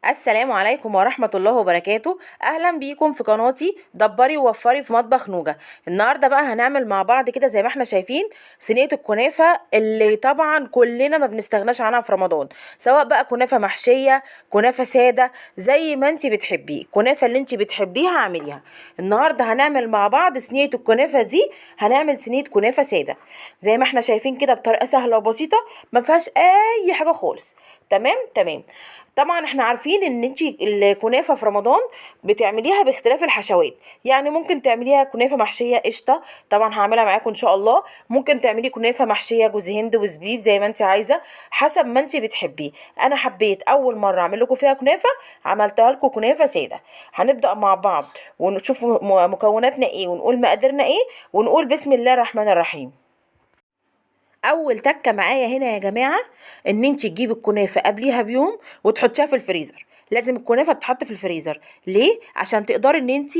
السلام عليكم ورحمة الله وبركاته. أهلا بيكم في قناتي دبري ووفري في مطبخ نوجة. النهاردة بقى هنعمل مع بعض كده زي ما احنا شايفين صينية الكنافة اللي طبعا كلنا ما بنستغناش عنها في رمضان، سواء بقى كنافة محشية، كنافة سادة، زي ما انتي بتحبيه. الكنافة اللي انتي بتحبيها اعمليها. النهاردة هنعمل مع بعض صينية الكنافة دي، هنعمل صينية كنافة سادة زي ما احنا شايفين كده بطريقة سهلة وبسيطة، ما فيهاش اي حاجة خالص. تمام تمام. طبعا احنا عارفين ان انتي الكنافه في رمضان بتعمليها باختلاف الحشوات، يعني ممكن تعمليها كنافه محشيه قشطه، طبعا هعملها معاكم ان شاء الله. ممكن تعملي كنافه محشيه جوز هند وزبيب زي ما انت عايزه، حسب ما انت بتحبيه. انا حبيت اول مره اعمل لكم فيها كنافه، عملتها لكم كنافه ساده. هنبدا مع بعض ونشوف مكوناتنا ايه، ونقول مقاديرنا ايه، ونقول بسم الله الرحمن الرحيم. اول تكه معايا هنا يا جماعه، ان انت تجيبي الكنافه قبليها بيوم وتحطيها في الفريزر. لازم الكنافه تتحط في الفريزر. ليه؟ عشان تقدري ان انت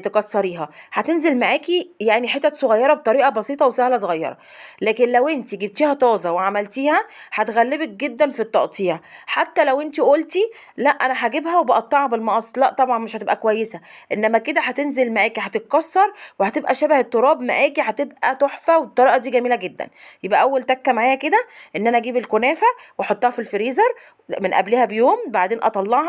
تكسريها، هتنزل معاكي يعني حتت صغيره بطريقه بسيطه وسهله صغيره. لكن لو انت جبتيها طازه وعملتيها هتغلبك جدا في التقطيع. حتى لو انت قلتي لا انا هجيبها وبقطعها بالمقص، لا طبعا مش هتبقى كويسه. انما كده هتنزل معاكي هتتكسر وهتبقى شبه التراب معاكي، هتبقى تحفه، والطريقه دي جميله جدا. يبقى اول تكه معايا كده ان انا اجيب الكنافه واحطها في الفريزر من قبلها بيوم، بعدين اطلعها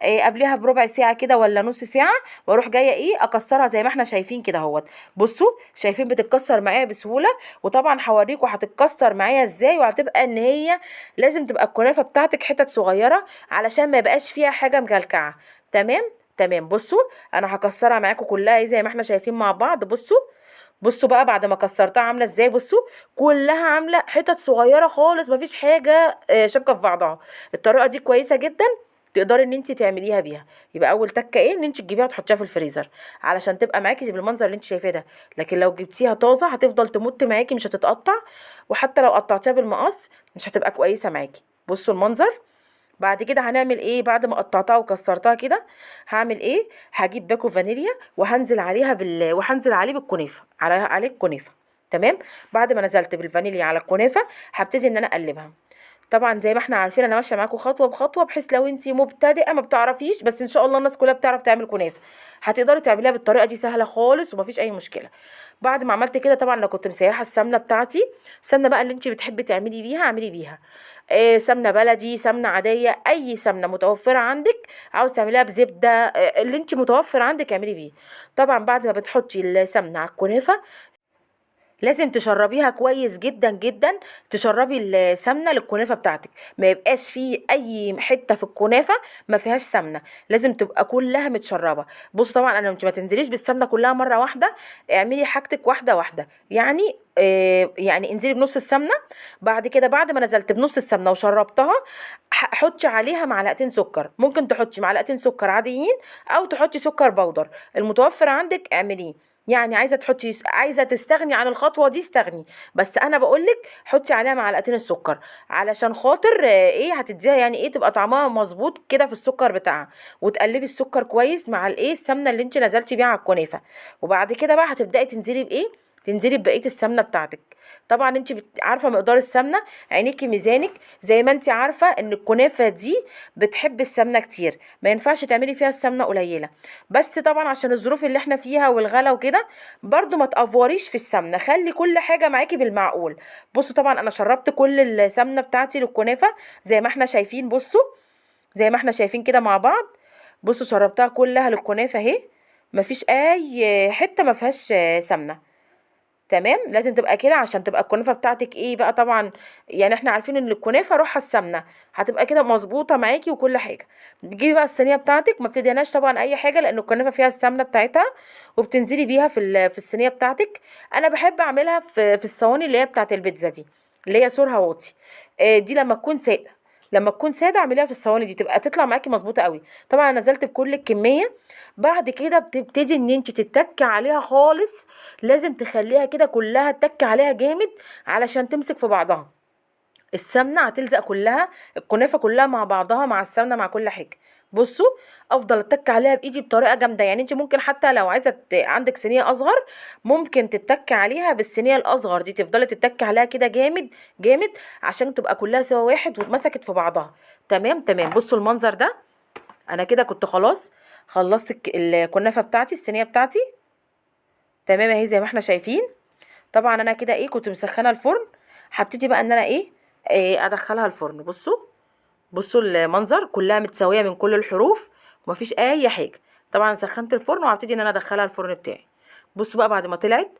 قبلها بربع ساعه كده ولا نص ساعه، واروح جايه اكسرها زي ما احنا شايفين كده اهوت. بصوا شايفين بتتكسر معايا بسهوله، وطبعا هوريكم هتتكسر معايا ازاي، وهتبقى ان هي لازم تبقى الكنافه بتاعتك حتت صغيره علشان ما يبقاش فيها حاجه مكلكعه. تمام تمام. بصوا انا هكسرها معاكم كلها زي ما احنا شايفين مع بعض. بصوا بقى بعد ما كسرتها عامله ازاي. بصوا كلها عامله حتت صغيره خالص، مفيش حاجه شابكه في بعضها. الطريقه دي كويسه جدا، تقدري ان انت تعمليها بيها. يبقى اول تكه ان انت تجيبيها وتحطيها في الفريزر علشان تبقى معاكي بالمنظر اللي انت شايفاه ده. لكن لو جبتيها طازه هتفضل تمط معاكي، مش هتتقطع، وحتى لو قطعتيها بالمقص مش هتبقى كويسه معاكي. بصوا المنظر. بعد كده هنعمل ايه؟ بعد ما قطعتها وكسرتها كده هعمل ايه؟ هجيب باكو فانيليا وهنزل عليها وهنزل عليه بالكنافه، عليه الكنافه. تمام. بعد ما نزلت بالفانيليا على الكنافه هبتدي ان انا اقلبها. طبعا زي ما احنا عارفين انا ماشيه معاكم خطوه بخطوه، بحيث لو انت مبتدئه ما بتعرفيش، بس ان شاء الله الناس كلها بتعرف تعمل كنافه، هتقدري تعمليها بالطريقه دي سهله خالص ومفيش اي مشكله. بعد ما عملت كده طبعا انا كنت مسيحه السمنه بتاعتي، السمنه بقى اللي انت بتحبي تعملي بيها اعملي بيها. سمنه بلدي، سمنه عاديه، اي سمنه متوفره عندك. عاوز تعمليها بزبده، اللي انت متوفر عندك اعملي بيه. طبعا بعد ما بتحطي السمنه على الكنافه لازم تشربيها كويس جدا جدا. تشربي السمنه للكنافه بتاعتك، ما يبقاش فيه اي حته في الكنافه ما فيهاش سمنه، لازم تبقى كلها متشربه. بصوا طبعا انا انت ما تنزليش بالسمنه كلها مره واحده، اعملي حاجتك واحده واحده. يعني يعني انزلي بنص السمنه. بعد كده بعد ما نزلت بنص السمنه وشربتها حطي عليها معلقتين سكر. ممكن تحطي معلقتين سكر عاديين او تحطي سكر بودر، المتوفر عندك اعمليه. يعني عايزه تحطي، عايزه تستغني عن الخطوه دي استغني، بس انا بقولك حطي عليها معلقتين السكر علشان خاطر هتديها يعني تبقى طعمها مظبوط كده في السكر بتاعها. وتقلبي السكر كويس مع السمنه اللي انت نزلتي بيها على الكنافه. وبعد كده بقى هتبداي تنزلي تنزلي ببقيه السمنه بتاعتك. طبعا انت عارفه مقدار السمنه، عينيكي ميزانك، زي ما انت عارفه ان الكنافه دي بتحب السمنه كتير، ما ينفعش تعملي فيها السمنه قليله. بس طبعا عشان الظروف اللي احنا فيها والغلا وكده، برضو ما تافوريش في السمنه، خلي كل حاجه معاكي بالمعقول. بصوا طبعا انا شربت كل السمنه بتاعتي للكنافه زي ما احنا شايفين. بصوا زي ما احنا شايفين كده مع بعض. بصوا شربتها كلها للكنافه اهي، مفيش اي حته ما فيهاش سمنه. تمام. لازم تبقى كده عشان تبقى الكنافه بتاعتك بقى طبعا، يعني احنا عارفين ان الكنافه روحها السمنه، هتبقى كده مظبوطه معاكي وكل حاجه. تجيبي بقى الصينيه بتاعتك، ما بتدهناش طبعا اي حاجه لان الكنافه فيها السمنه بتاعتها، وبتنزلي بيها في الصينيه بتاعتك. انا بحب اعملها في الصواني اللي هي بتاعت البيتزا دي، اللي هي سورها واطي. دي لما تكون ساقعه، لما تكون ساده اعمليها في الصواني دي تبقى تطلع معاكي مظبوطه قوي. طبعا نزلت بكل الكميه. بعد كده بتبتدي ان انت تتكي عليها خالص، لازم تخليها كده كلها تتكي عليها جامد علشان تمسك في بعضها. السمنه هتلزق كلها، الكنافه كلها مع بعضها مع السمنه مع كل حاجه. بصوا افضل اتك عليها بايدي بطريقه جامده. يعني انت ممكن حتى لو عايزه عندك صينيه اصغر ممكن تتك عليها بالصينيه الاصغر دي، تفضلي تتك عليها كده جامد جامد عشان تبقى كلها سوا واحد واتمسكت في بعضها. تمام تمام. بصوا المنظر ده. انا كده كنت خلاص خلصت الكنافه بتاعتي، الصينيه بتاعتي تمام اهي زي ما احنا شايفين. طبعا انا كده ايه كنت مسخنه الفرن، هبتدي بقى ان انا إيه ادخلها الفرن. بصوا المنظر، كلها متساويه من كل الحروف ومفيش اي حاجه. طبعا سخنت الفرن وهبتدي ان انا ادخلها الفرن بتاعي. بصوا بقى بعد ما طلعت،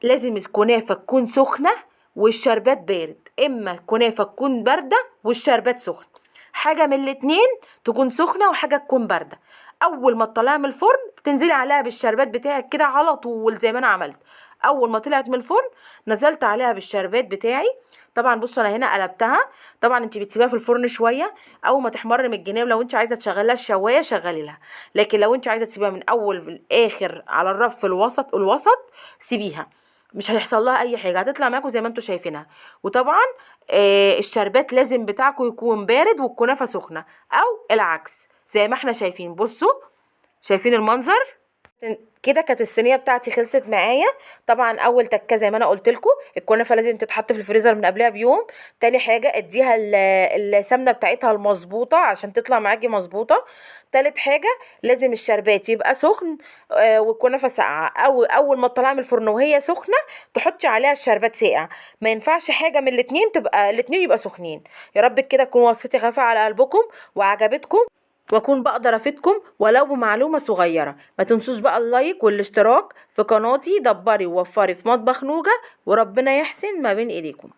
لازم الكنافه تكون سخنه والشربات بارد، اما الكنافه تكون بارده والشربات سخن، حاجه من الاتنين تكون سخنه وحاجه تكون بارده. اول ما تطلعها من الفرن تنزلي عليها بالشربات بتاعك كده على طول زي ما انا عملت. اول ما طلعت من الفرن نزلت عليها بالشربات بتاعي. طبعا بصوا انا هنا قلبتها. طبعا انت بتسيبيها في الفرن شويه اول ما تحمر من الجناب، لو انت عايزه تشغليها الشوايه شغلي لها، لكن لو انت عايزه تسيبيها من اول للاخر على الرف الوسط سيبيها، مش هيحصل لها اي حاجه، هتطلع معاكم زي ما انتم شايفينها. وطبعا الشربات لازم بتاعكم يكون بارد والكنافه سخنه، او العكس زي ما احنا شايفين. بصوا شايفين المنظر كده. كانت الصينيه بتاعتي خلصت معايا. طبعا اول تكه زي ما انا قلت لكم، الكنافه لازم تتحط في الفريزر من قبلها بيوم. تاني حاجه اديها السمنه بتاعتها المظبوطه عشان تطلع معاكي مظبوطه. تالت حاجه لازم الشربات يبقى سخن والكنافه ساقعه، او اول ما تطلعها من الفرن وهي سخنه تحطي عليها الشربات ساقع. ما ينفعش حاجه من الاتنين، تبقى الاتنين يبقى سخنين. يا رب كده تكون وصفتي خفيفه على قلبكم وعجبتكم، واكون بقدر افيدكم ولو بمعلومه صغيره. ما تنسوش بقى اللايك والاشتراك في قناتي دبري ووفري في مطبخ نوجة، وربنا يحسن ما بين ايديكم.